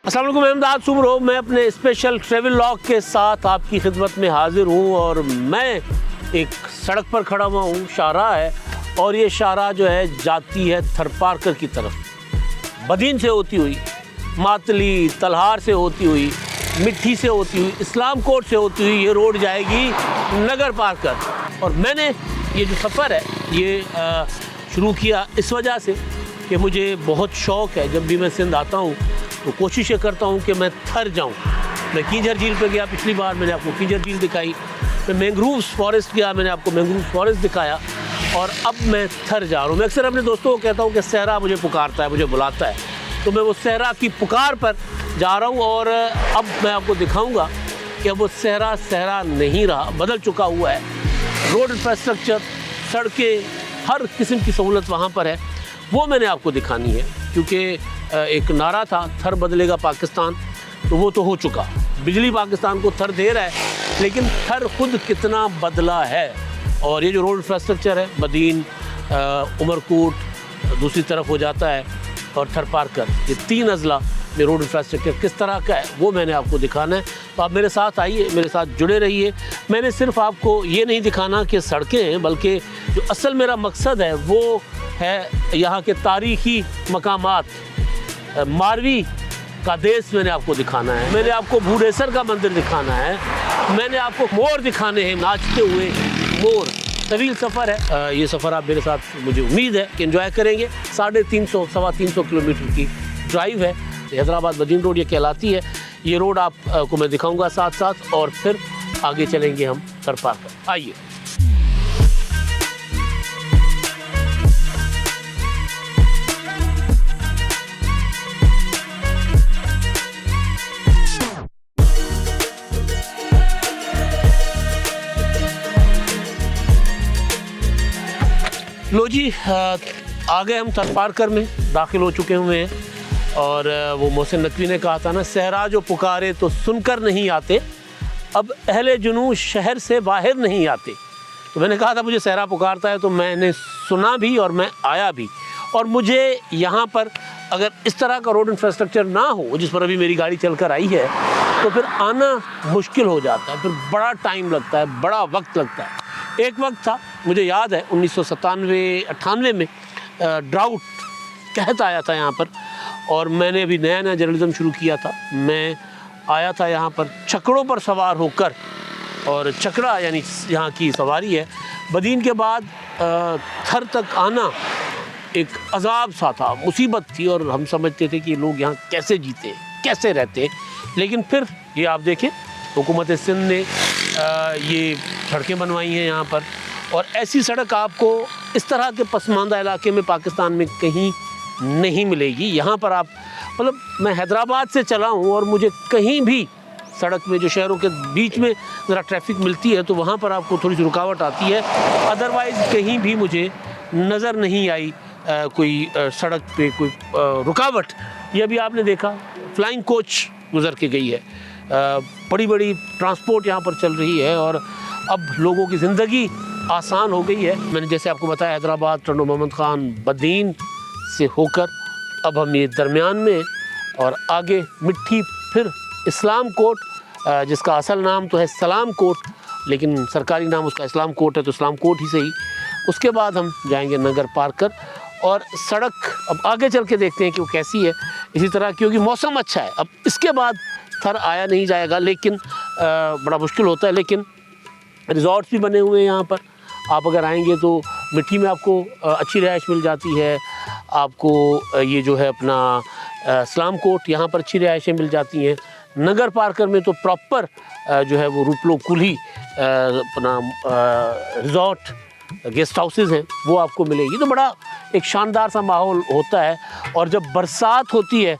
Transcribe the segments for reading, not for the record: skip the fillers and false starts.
अस्सलाम वालेकुम, मैं इमदाद सुमरो। मैं अपने स्पेशल ट्रैवल लॉग के साथ आपकी खिदमत में हाजिर हूँ और मैं एक सड़क पर खड़ा हुआ हूँ, शाहराह है और ये शाहराह जो है जाती है थरपारकर की तरफ। बदीन से होती हुई, मातली तलहार से होती हुई, मिट्टी से होती हुई, इस्लाम कोट से होती हुई ये रोड जाएगी नगर पारकर। और मैंने ये जो सफ़र है ये शुरू किया इस वजह से कि मुझे बहुत शौक़ है, जब भी मैं सिंध आता हूँ तो कोशिश ये करता हूँ कि मैं थर जाऊँ। मैं कींझर झील पे गया, पिछली बार मैंने आपको कींझर झील दिखाई। मैं मैंग्रोव्स फॉरेस्ट गया, मैंने आपको मैंग्रोव्स फॉरेस्ट दिखाया। और अब मैं थर जा रहा हूँ। मैं अक्सर अपने दोस्तों को कहता हूँ कि सहरा मुझे पुकारता है, मुझे बुलाता है, तो मैं वो सहरा की पुकार पर जा रहा हूँ। और अब मैं आपको दिखाऊँगा कि अब वो सहरा सहरा नहीं रहा, बदल चुका हुआ है। रोड इंफ्रास्ट्रक्चर, सड़कें, हर किस्म की सहूलत वहाँ पर है, वो मैंने आपको दिखानी है। क्योंकि एक नारा था थर बदलेगा पाकिस्तान, तो वो तो हो चुका। बिजली पाकिस्तान को थर दे रहा है, लेकिन थर खुद कितना बदला है। और ये जो रोड इंफ्रास्ट्रक्चर है, बदीन, उमरकोट दूसरी तरफ हो जाता है और थरपारकर, ये तीन अजला में रोड इंफ्रास्ट्रक्चर किस तरह का है वो मैंने आपको दिखाना है। तो आप मेरे साथ आइए, मेरे साथ जुड़े रहिए। मैंने सिर्फ आपको ये नहीं दिखाना कि सड़कें हैं, बल्कि जो असल मेरा मकसद है वो है यहाँ के तारीख़ी मकामात। मारवी का देश मैंने आपको दिखाना है, मैंने आपको भूडेसर का मंदिर दिखाना है, मैंने आपको मोर दिखाने हैं, नाचते हुए मोर। तवील सफ़र है ये सफ़र, आप मेरे साथ, मुझे उम्मीद है कि एंजॉय करेंगे। 350 सवा 300 किलोमीटर की ड्राइव है। हैदराबाद बदीन रोड ये कहलाती है। ये रोड आपको मैं दिखाऊंगा साथ साथ, और फिर आगे चलेंगे हम थरपारकर। आइए। लो जी, आ गए हम थरपारकर में, दाखिल हो चुके हुए हैं। और वो मोहसिन नकवी ने कहा था ना, सहरा जो पुकारे तो सुनकर नहीं आते, अब अहले जुनू शहर से बाहर नहीं आते। तो मैंने कहा था मुझे सहरा पुकारता है, तो मैंने सुना भी और मैं आया भी। और मुझे यहाँ पर अगर इस तरह का रोड इंफ्रास्ट्रक्चर ना हो जिस पर अभी मेरी गाड़ी चल कर आई है, तो फिर आना मुश्किल हो जाता है, फिर बड़ा टाइम लगता है, बड़ा वक्त लगता है। एक वक्त था, मुझे याद है 1997-98 में ड्राउट कहता आया था यहाँ पर, और मैंने अभी नया नया जर्नलिज्म शुरू किया था। मैं आया था यहाँ पर छकड़ों पर सवार होकर, और छकड़ा यानी यहाँ की सवारी है। बदीन के बाद थर तक आना एक अजाब सा था, मुसीबत थी, और हम समझते थे कि लोग यहाँ कैसे जीते, कैसे रहते। लेकिन फिर ये आप देखें, हुकूमत सिंध ने ये सड़कें बनवाई हैं यहाँ पर, और ऐसी सड़क आपको इस तरह के पसमानदा इलाके में पाकिस्तान में कहीं नहीं मिलेगी। यहाँ पर आप, मतलब मैं हैदराबाद से चला हूँ और मुझे कहीं भी सड़क में, जो शहरों के बीच में ज़रा ट्रैफिक मिलती है, तो वहाँ पर आपको थोड़ी सी रुकावट आती है। अदरवाइज़ कहीं भी मुझे नज़र नहीं आई कोई सड़क पे कोई रुकावट। ये अभी आपने देखा फ्लाइंग कोच गुज़र के गई है। बड़ी बड़ी ट्रांसपोर्ट यहाँ पर चल रही है और अब लोगों की ज़िंदगी आसान हो गई है। मैंने जैसे आपको बताया, हैदराबाद, टंडो मोहम्मद ख़ान, बदीन से होकर अब हम ये दरमियान में, और आगे मिट्टी, फिर इस्लाम कोट, जिसका असल नाम तो है सलाम कोट, लेकिन सरकारी नाम उसका इस्लाम कोट है, तो इस्लाम कोट ही सही। उसके बाद हम जाएंगे नगर पारकर, और सड़क अब आगे चल के देखते हैं कि वो कैसी है। इसी तरह क्योंकि मौसम अच्छा है, अब इसके बाद थर आया नहीं जाएगा, लेकिन बड़ा मुश्किल होता है। लेकिन रिज़ॉर्ट्स भी बने हुए हैं यहाँ पर। आप अगर आएंगे तो मिट्टी में आपको अच्छी रिहाइश मिल जाती है। आपको ये जो है अपना इस्लाम कोट, यहाँ पर अच्छी रिहाइशें मिल जाती हैं। नगर पारकर में तो प्रॉपर जो है वो रूपलो कुली अपना रिज़ॉर्ट, गेस्ट हाउसेज़ हैं, वो आपको मिलेगी। तो बड़ा एक शानदार सा माहौल होता है। और जब बरसात होती है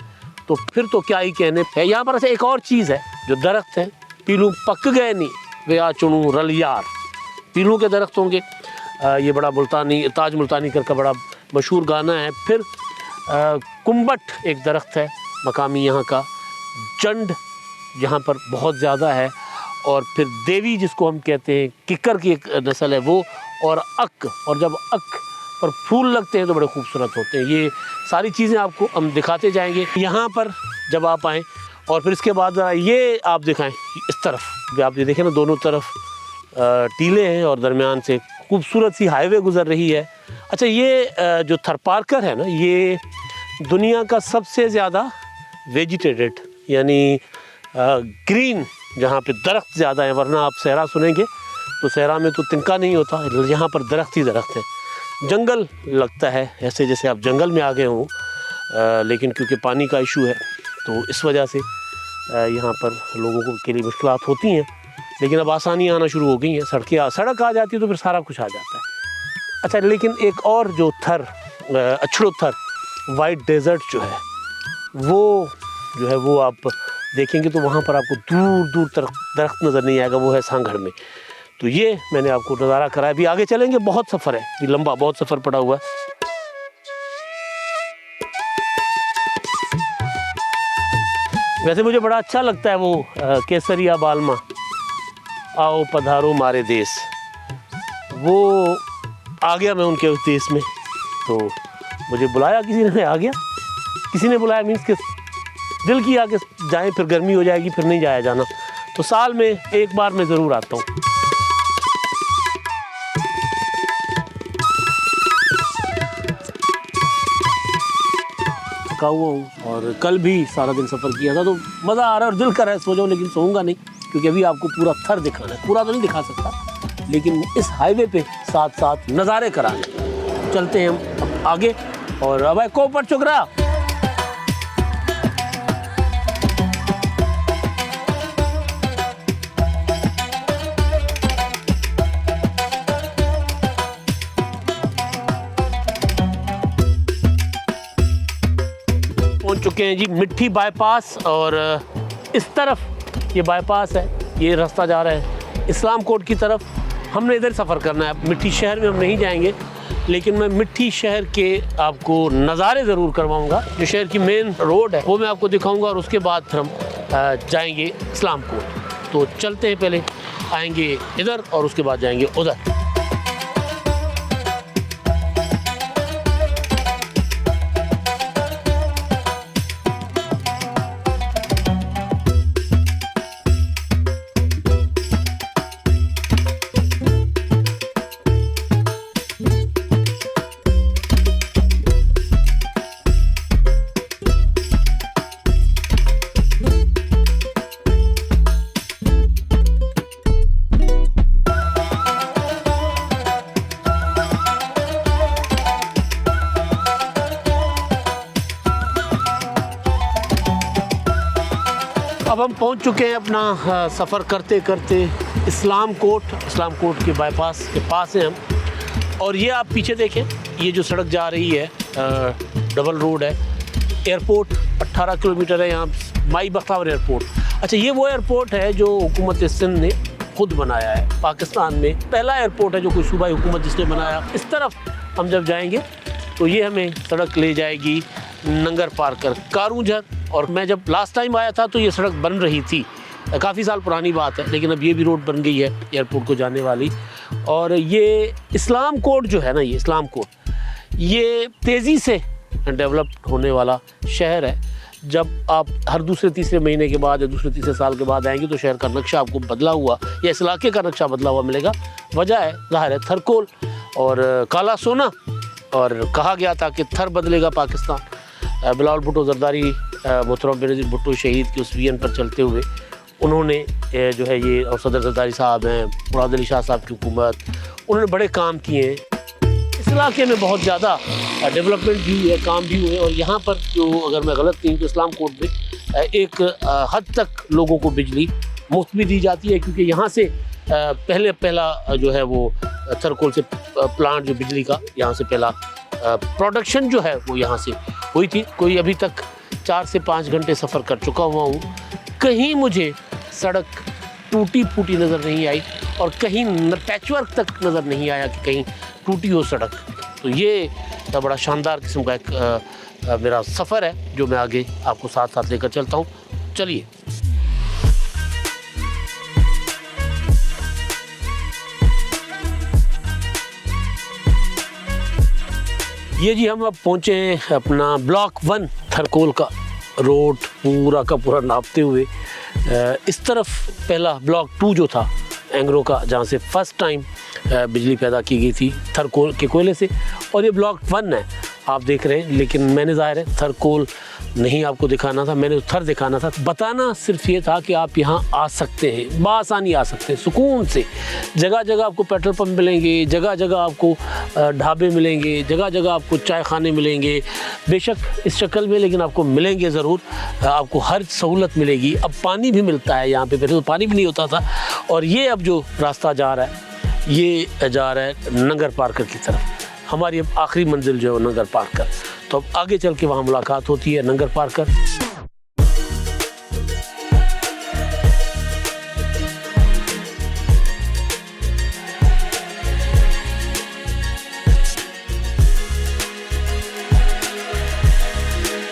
तो फिर तो क्या ही कहने है। यहाँ पर ऐसे एक और चीज़ है, जो दरख्त है, पीलू पक गए नहीं वे आ चुनू रल यार, पीलू के दरख्त होंगे। ये बड़ा मुल्तानी, ताज मुल्तानी करके बड़ा मशहूर गाना है। फिर कुम्बट एक दरख्त है मकामी यहाँ का, जंड यहाँ पर बहुत ज़्यादा है, और फिर देवी जिसको हम कहते हैं, किक्कर की एक नस्ल है वो, और अक। और जब अक पर फूल लगते हैं तो बड़े खूबसूरत होते हैं। ये सारी चीज़ें आपको हम दिखाते जाएंगे। यहाँ पर जब आप आएँ और फिर इसके बाद ये आप दिखाएं, इस तरफ आप ये देखें ना, दोनों तरफ टीले हैं और दरमियान से खूबसूरत सी हाईवे गुजर रही है। अच्छा, ये जो थरपारकर है ना, ये दुनिया का सबसे ज़्यादा वेजिटेटेड यानी ग्रीन, जहाँ पे दरख्त ज़्यादा है। वरना आप सहरा सुनेंगे तो सहरा में तो तिनका नहीं होता, यहाँ पर दरख्त ही दरख्त है। जंगल लगता है ऐसे जैसे आप जंगल में आ गए हों, लेकिन क्योंकि पानी का इशू है तो इस वजह से यहाँ पर लोगों को के लिए मुश्किलात होती हैं। लेकिन अब आसानियाँ आना शुरू हो गई हैं, सड़क आ जाती है तो फिर सारा कुछ आ जाता है। अच्छा, लेकिन एक और जो थर, अछड़ो थर, वाइट डेजर्ट जो है वो आप देखेंगे तो वहाँ पर आपको दूर दूर तक दरख्त नज़र नहीं आएगा, वो है सांगड़ में। तो ये मैंने आपको नज़ारा कराया। अभी आगे चलेंगे, बहुत सफ़र है, ये लंबा बहुत सफ़र पड़ा हुआ है। वैसे मुझे बड़ा अच्छा लगता है वो केसरिया बालमा आओ पधारो मारे देश। वो आ गया मैं उनके उस देश में, तो मुझे बुलाया किसी ने, आ गया। किसी ने बुलाया मीन्स कि दिल किया कि जाएं, फिर गर्मी हो जाएगी, फिर नहीं जाया जाना। तो साल में एक बार मैं ज़रूर आता हूँ। थका हुआ हूँ और कल भी सारा दिन सफ़र किया था, तो मज़ा आ रहा है और दिल कर रहा है सो जाऊँ, लेकिन सोऊंगा नहीं क्योंकि अभी आपको पूरा थर दिखाना है। पूरा तो नहीं दिखा सकता, लेकिन इस हाईवे पे साथ साथ नज़ारे कराने। चलते हैं हम आगे। और अब को ऊपर चुक रहा पहुंच चुके हैं जी मिट्टी बाईपास। और इस तरफ ये बाईपास है, ये रास्ता जा रहा है इस्लाम कोट की तरफ। हमने इधर सफ़र करना है। मिट्टी शहर में हम नहीं जाएंगे, लेकिन मैं मिट्टी शहर के आपको नज़ारे ज़रूर करवाऊंगा। जो शहर की मेन रोड है वो मैं आपको दिखाऊंगा और उसके बाद फिर हम जाएंगे इस्लाम कोट। तो चलते हैं, पहले आएंगे इधर और उसके बाद जाएंगे उधर। अब हम पहुंच चुके हैं अपना सफ़र करते करते इस्लाम कोट के बाईपास के पास हैं हम। और ये आप पीछे देखें, ये जो सड़क जा रही है डबल रोड है। एयरपोर्ट 18 किलोमीटर है यहाँ, माई बख्तावर एयरपोर्ट। अच्छा, ये वो एयरपोर्ट है जो हुकूमत सिंध ने खुद बनाया है। पाकिस्तान में पहला एयरपोर्ट है जो कोई सूबाई हुकूमत जिसने बनाया। इस तरफ हम जब जाएंगे तो ये हमें सड़क ले जाएगी नंगर पार कर कारूंझर। और मैं जब लास्ट टाइम आया था तो ये सड़क बन रही थी, काफ़ी साल पुरानी बात है, लेकिन अब ये भी रोड बन गई है एयरपोर्ट को जाने वाली। और ये इस्लाम कोट जो है ना, ये इस्लाम कोट ये तेज़ी से डेवलप होने वाला शहर है। जब आप हर दूसरे तीसरे महीने के बाद या दूसरे तीसरे साल के बाद आएंगे तो शहर का नक्शा आपको बदला हुआ या इस इलाके का नक्शा बदला हुआ मिलेगा। वजह है ज़ाहिर है थरकोल और काला सोना। और कहा गया था कि थर बदलेगा पाकिस्तान। बिलावल भुट्टो जरदारी मोहतरम बेनज़ीर भुट्टो शहीद की उस विजन पर चलते हुए उन्होंने जो है ये, और सदर जरदारी साहब हैं, मुराद अली शाह साहब की हुकूमत, उन्होंने बड़े काम किए हैं। इस इलाके में बहुत ज़्यादा डेवलपमेंट भी है, काम भी हुए। और यहाँ पर जो, अगर मैं गलत नहीं तो इस्लाम कोट में एक हद तक लोगों को बिजली मुफ्त भी दी जाती है, क्योंकि यहाँ से पहला जो है वो थरकोल से प्लांट जो बिजली का यहाँ से पहला प्रोडक्शन जो है वो यहाँ से हुई थी। कोई अभी तक 4 से 5 घंटे सफ़र कर चुका हुआ हूँ, कहीं मुझे सड़क टूटी फूटी नज़र नहीं आई और कहीं पैचवर्क तक नज़र नहीं आया कि कहीं टूटी हो सड़क। तो ये बड़ा शानदार किस्म का एक मेरा सफ़र है जो मैं आगे आपको साथ साथ लेकर चलता हूँ। चलिए। ये जी हम अब पहुँचे हैं अपना ब्लॉक 1 थरकोल का रोड पूरा का पूरा नापते हुए इस तरफ पहला ब्लॉक 2 जो था एंग्रो का, जहाँ से फर्स्ट टाइम बिजली पैदा की गई थी थर कोल के कोयले से, और ये ब्लॉक 1 है आप देख रहे हैं। लेकिन मैंने ज़ाहिर है थर कोल नहीं आपको दिखाना था, मैंने थर दिखाना था। बताना सिर्फ ये था कि आप यहाँ आ सकते हैं, बासानी आ सकते हैं सुकून से। जगह जगह आपको पेट्रोल पंप मिलेंगे, जगह जगह आपको ढाबे मिलेंगे, जगह जगह आपको चाय खाने मिलेंगे, बेशक इस शक्ल में, लेकिन आपको मिलेंगे ज़रूर। आपको हर सहूलत मिलेगी। अब पानी भी मिलता है यहाँ पे, पहले तो पानी भी नहीं होता था। और ये अब जो रास्ता जा रहा है ये जा रहा है नंगर पार्कर की तरफ। हमारी अब आखिरी मंजिल जो है वो नंगर पार्कर। तो अब आगे चल के वहाँ मुलाकात होती है नंगर पार्कर।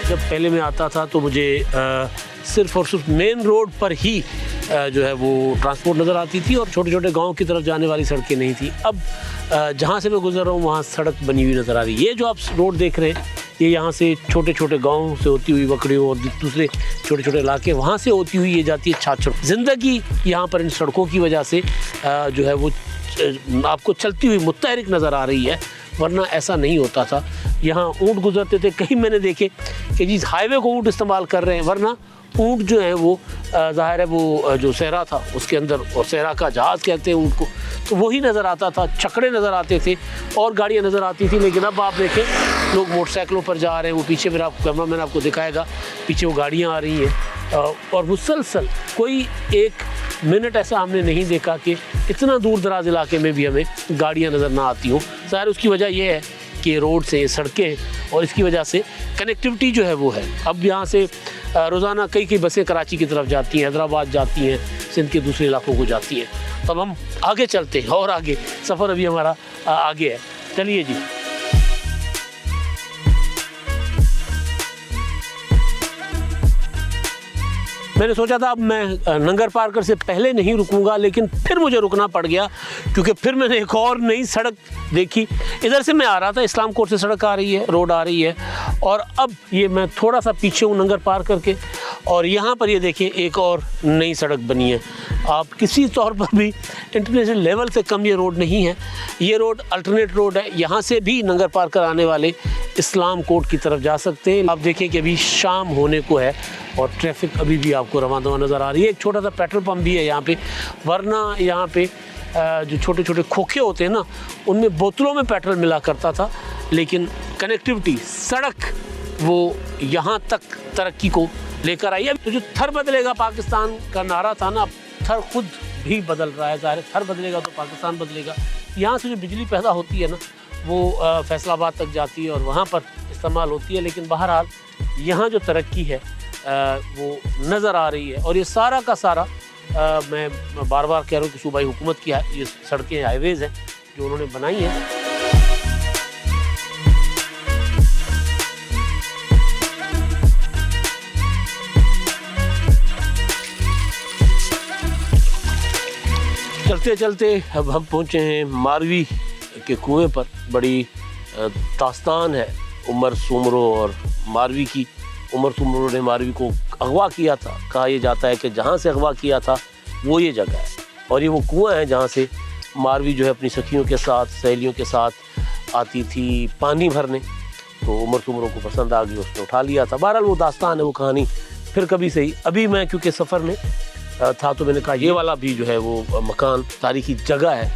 जब पहले मैं आता था तो मुझे सिर्फ और सिर्फ मेन रोड पर ही जो है वो ट्रांसपोर्ट नज़र आती थी और छोटे छोटे गांव की तरफ जाने वाली सड़कें नहीं थी। अब जहाँ से मैं गुजर रहा हूँ वहाँ सड़क बनी हुई नज़र आ रही है। ये जो आप रोड देख रहे हैं ये यहाँ से छोटे छोटे गाँव से होती हुई वकड़ियों और दूसरे छोटे छोटे इलाके वहाँ से होती हुई ये जाती है छाछड़। ज़िंदगी यहाँ पर इन सड़कों की वजह से जो है वो आपको चलती हुई मुतहरिक नज़र आ रही है, वरना ऐसा नहीं होता था। यहाँ ऊँट गुजरते थे, कहीं मैंने देखे कि जी हाईवे को ऊँट इस्तेमाल कर रहे हैं, वरना ऊँट जो है वो ज़ाहिर है वो जो सहरा था उसके अंदर, और सहरा का जहाज़ कहते हैं ऊँट को, तो वही नज़र आता था। छकड़े नज़र आते थे और गाड़ियाँ नज़र आती थी। लेकिन अब आप देखें लोग मोटरसाइकिलों पर जा रहे हैं। वो पीछे मेरा कैमरा मैन आपको दिखाएगा, पीछे वो गाड़ियाँ आ रही हैं और मुसलसल कोई एक मिनट ऐसा हमने नहीं देखा कि इतना दूर दराज इलाके में भी हमें गाड़ियाँ नज़र ना आती हों। ज़ाहिर उसकी वजह यह है कि रोड से सड़कें, और इसकी वजह से कनेक्टिविटी जो है वो है। अब यहाँ से रोज़ाना कई बसें कराची की तरफ जाती हैं, हैदराबाद जाती हैं, सिंध के दूसरे इलाकों को जाती हैं। तब हम आगे चलते हैं और आगे सफ़र अभी हमारा आगे है। चलिए जी। मैंने सोचा था अब मैं नंगर पार्कर से पहले नहीं रुकूंगा, लेकिन फिर मुझे रुकना पड़ गया क्योंकि फिर मैंने एक और नई सड़क देखी। इधर से मैं आ रहा था, इस्लाम कोर्ट से सड़क आ रही है, रोड आ रही है, और अब ये मैं थोड़ा सा पीछे हूँ नंगर पार करके, और यहाँ पर ये देखिए एक और नई सड़क बनी है। आप किसी तौर पर भी इंटरनेशनल लेवल से कम ये रोड नहीं है। ये रोड अल्टरनेट रोड है, यहाँ से भी नंगर पार कर आने वाले इस्लाम कोर्ट की तरफ जा सकते हैं। आप देखें कि अभी शाम होने को है और ट्रैफिक अभी भी आपको रवां दवा नज़र आ रही है। एक छोटा सा पेट्रोल पंप भी है यहाँ पे, वरना यहाँ पे जो छोटे छोटे खोखे होते हैं ना, उनमें बोतलों में पेट्रोल मिला करता था। लेकिन कनेक्टिविटी, सड़क वो यहाँ तक तरक्की को लेकर आई है। तो जो थर बदलेगा पाकिस्तान का नारा था ना, थर खुद भी बदल रहा है। ज़ाहिर थर बदलेगा तो पाकिस्तान बदलेगा। यहाँ से जो बिजली पैदा होती है ना, वो फैसलाबाद तक जाती है और वहाँ पर इस्तेमाल होती है। लेकिन बहरहाल यहाँ जो तरक्की है वो नज़र आ रही है। और ये सारा का सारा मैं बार बार कह रहा हूँ कि सूबाई हुकूमत की ये सड़कें, हाईवेज़ हैं जो उन्होंने बनाई हैं। चलते चलते अब हम पहुँचे हैं मारवी के कुएं पर। बड़ी दास्तान है उमर सुमरो और मारवी की। उमर सुमरो ने मारवी को अगवा किया था। कहा यह जाता है कि जहाँ से अगवा किया था वो ये जगह है, और ये वो कुआं है जहाँ से मारवी जो है अपनी सखियों के साथ, सहेलियों के साथ आती थी पानी भरने। तो उमर सुमरो को पसंद आ गई, उसने उठा लिया था। बहरहाल वो दास्तान है, वो कहानी फिर कभी सही। अभी मैं क्योंकि सफ़र में था तो मैंने कहा ये वाला भी जो है वो मकान तारीखी जगह है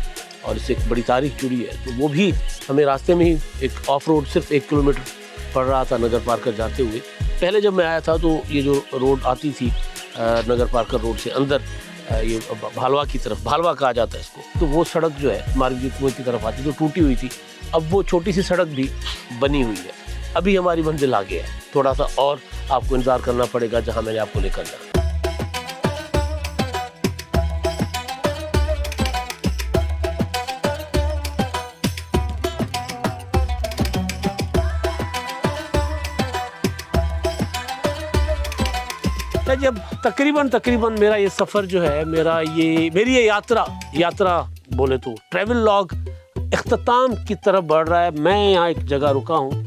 और इससे एक बड़ी तारीख जुड़ी है। तो वो भी हमें रास्ते में ही एक ऑफ रोड सिर्फ 1 किलोमीटर पड़ रहा था नगर पार्कर जाते हुए। पहले जब मैं आया था तो ये जो रोड आती थी नगर पार्कर रोड से अंदर ये भालवा की तरफ, भालवा कहा जाता है इसको, तो वो सड़क जो है मारवी कुएं की तरफ आती तो टूटी हुई थी। अब वो छोटी सी सड़क भी बनी हुई है। अभी हमारी मंजिल आगे है, थोड़ा सा और आपको इंतज़ार करना पड़ेगा जहाँ मैंने आपको लेकर जाना। जब तकरीबन मेरा ये सफ़र जो है, मेरी ये यात्रा बोले तो ट्रैवल लॉग इख्तिताम की तरफ बढ़ रहा है। मैं यहाँ एक जगह रुका हूँ,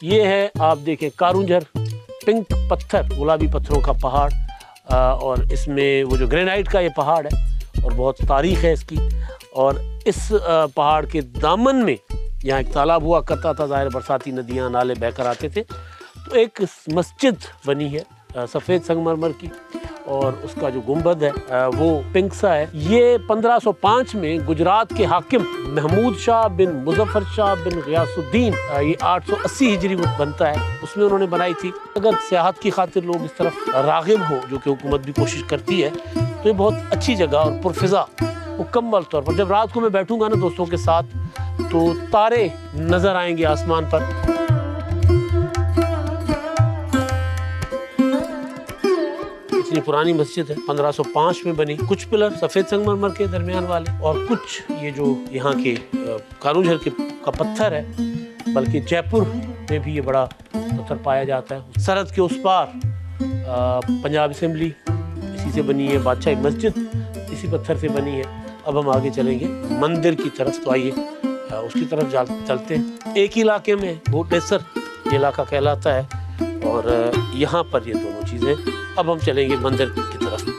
ये है आप देखें कारूंझर पिंक पत्थर, गुलाबी पत्थरों का पहाड़, और इसमें वो जो ग्रेनाइट का ये पहाड़ है और बहुत तारीख है इसकी। और इस पहाड़ के दामन में यहाँ एक तालाब हुआ करता था, ज़ाहिर बरसाती नदियाँ नाले बहकर आते थे। तो एक मस्जिद बनी है सफ़ेद संगमरमर की, और उसका जो गुंबद है वो पिंक सा है। ये 1505 में गुजरात के हाकिम महमूद शाह बिन मुजफ्फर शाह बिन गियासुद्दीन, ये 880 हिजरी बनता है, उसमें उन्होंने बनाई थी। अगर सियाहत की खातिर लोग इस तरफ राग़िब हो, जो कि हुकूमत भी कोशिश करती है, तो ये बहुत अच्छी जगह और पुरफ़िज़ा मुकम्मल तौर पर। जब रात को मैं बैठूंगा ना दोस्तों के साथ, तो तारे नज़र आएंगे आसमान पर। इतनी पुरानी मस्जिद है, 1505 में बनी। कुछ पिलर सफ़ेद संगमरमर के दरमियान वाले, और कुछ ये जो यहाँ के कारूझर का पत्थर है, बल्कि जयपुर में भी ये बड़ा पत्थर पाया जाता है। सरहद के उस पार पंजाब असेंबली इसी से बनी है, बादशाही मस्जिद इसी पत्थर से बनी है। अब हम आगे चलेंगे मंदिर की तरफ, तो आइए उसकी तरफ चलते हैं। एक ही इलाके में भोटेसर ये इलाका कहलाता है, और यहाँ पर ये दोनों चीज़ें। अब हम चलेंगे मंदिर की तरफ।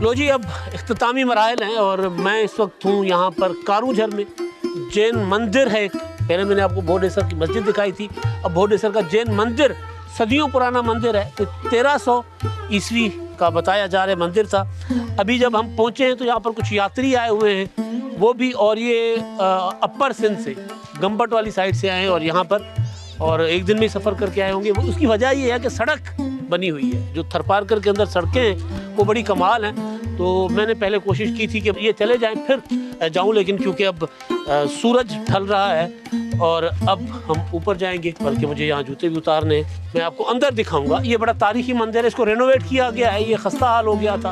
लो जी, अब इख्तितामी मराहिल हैं, और मैं इस वक्त हूँ यहाँ पर कारूझर में। जैन मंदिर है एक, पहले मैंने आपको भोटेसर की मस्जिद दिखाई थी, अब भोटेसर का जैन मंदिर सदियों पुराना मंदिर है। तो 1300 ईस्वी का बताया जा रहा है मंदिर था। अभी जब हम पहुँचे हैं तो यहाँ पर कुछ यात्री आए हुए हैं, वो भी, और ये अपर सिंध से, गंबट वाली साइड से आए हैं, और यहाँ पर और एक दिन में सफ़र करके आए होंगे। उसकी वजह ये है कि सड़क बनी हुई है। जो थरपारकर के अंदर सड़कें हैं वो बड़ी कमाल हैं। तो मैंने पहले कोशिश की थी कि ये चले जाएं फिर जाऊं, लेकिन क्योंकि अब सूरज ढल रहा है और अब हम ऊपर जाएंगे, बल्कि मुझे यहाँ जूते भी उतारने हैं। मैं आपको अंदर दिखाऊंगा। ये बड़ा तारीखी मंदिर है, इसको रेनोवेट किया गया है, ये खस्ता हाल हो गया था।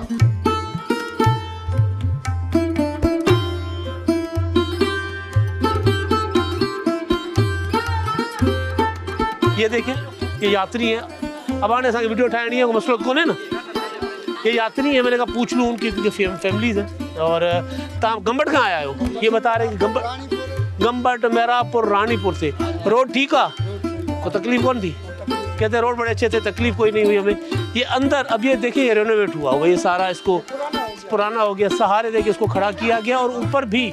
ये देखें, ये यात्री हैं। अब आने सारी वीडियो उठाया नहीं है, मसला कौन है ना, ये यात्री है। मैंने कहा पूछ लूँ उनकी फैमिलीज हैं। और गंबट कहाँ आया हो? ये बता रहे हैं कि गंबट मेरापुर रानीपुर से। रोड ठीक है, को तकलीफ कौन थी? कहते रोड बड़े अच्छे थे, तकलीफ कोई नहीं हुई हमें। ये अंदर अब ये देखिए, ये रेनोवेट हुआ हुआ, ये सारा इसको पुराना हो गया, सहारे देके इसको खड़ा किया गया। और ऊपर भी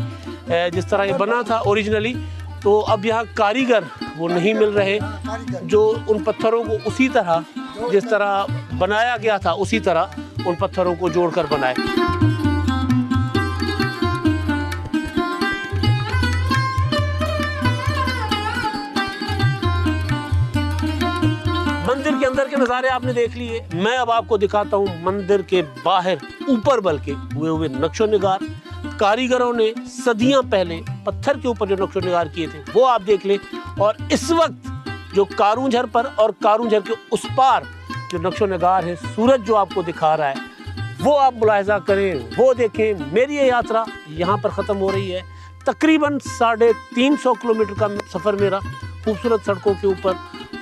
जिस तरह ये बना था ओरिजिनली, तो अब यहाँ कारीगर वो नहीं मिल रहे जो उन पत्थरों को उसी तरह, जिस तरह बनाया गया था, उसी तरह उन पत्थरों को जोड़कर बनाए। मंदिर के अंदर के नज़ारे आपने देख लिए। मैं अब आपको दिखाता हूँ मंदिर के बाहर ऊपर बल्कि हुए हुए नक्शो निगार। कारीगरों ने सदियां पहले पत्थर के ऊपर जो नक्शो निगार किए थे वो आप देख ले। और इस वक्त जो कारूझर पर और कारूझर के उस पार जो नक्शो निगार है, सूरज जो आपको दिखा रहा है, वो आप मुलाहिजा करें, वो देखें। मेरी ये यात्रा यहाँ पर ख़त्म हो रही है। तकरीबन 350 किलोमीटर का सफ़र मेरा, खूबसूरत सड़कों के ऊपर,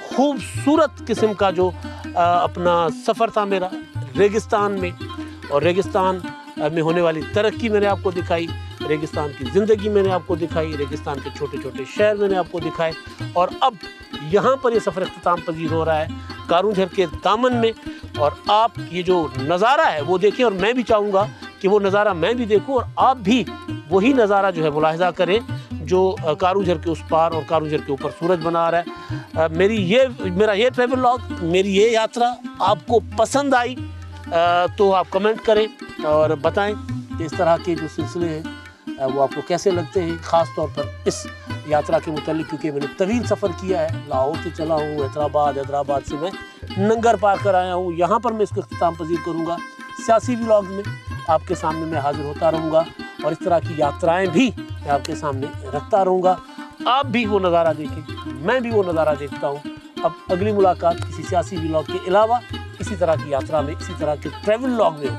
खूबसूरत किस्म का जो अपना सफ़र था मेरा रेगिस्तान में। और रेगिस्तान में होने वाली तरक्की मैंने आपको दिखाई, रेगिस्तान की ज़िंदगी मैंने आपको दिखाई, रेगिस्तान के छोटे छोटे शहर मैंने आपको दिखाए। और अब यहाँ पर ये सफ़र इख्तिताम पजीर हो रहा है कारूझर के दामन में। और आप ये जो नज़ारा है वो देखें, और मैं भी चाहूँगा कि वो नज़ारा मैं भी देखूँ और आप भी वही नज़ारा जो है मुलाहिजा करें जो कारूझर के उस पार और कारूझर के ऊपर सूरज बना रहा है। मेरा ये ट्रैवल लॉग, मेरी ये यात्रा आपको पसंद आई तो आप कमेंट करें और बताएं कि इस तरह के जो सिलसिले हैं वो आपको कैसे लगते हैं, ख़ास तौर पर इस यात्रा के मुतालिक, क्योंकि मैंने तवील सफ़र किया है। लाहौर से चला हूँ, हैदराबाद से मैं नंगर पार कर आया हूँ। यहाँ पर मैं इसको इख्तिताम पजीर करूँगा। सियासी व्लॉग में आपके सामने मैं हाजिर होता रहूँगा और इस तरह की यात्राएँ भी मैं आपके सामने रखता रहूँगा। आप भी वो नज़ारा देखें, मैं भी वो नज़ारा देखता हूँ। अब अगली मुलाकात किसी सियासी व्लॉग के अलावा इसी तरह की यात्रा में, इसी तरह के ट्रैवल व्लॉग में हो।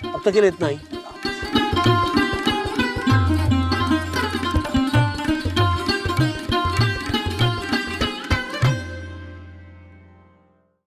अब तक के लिए इतना ही।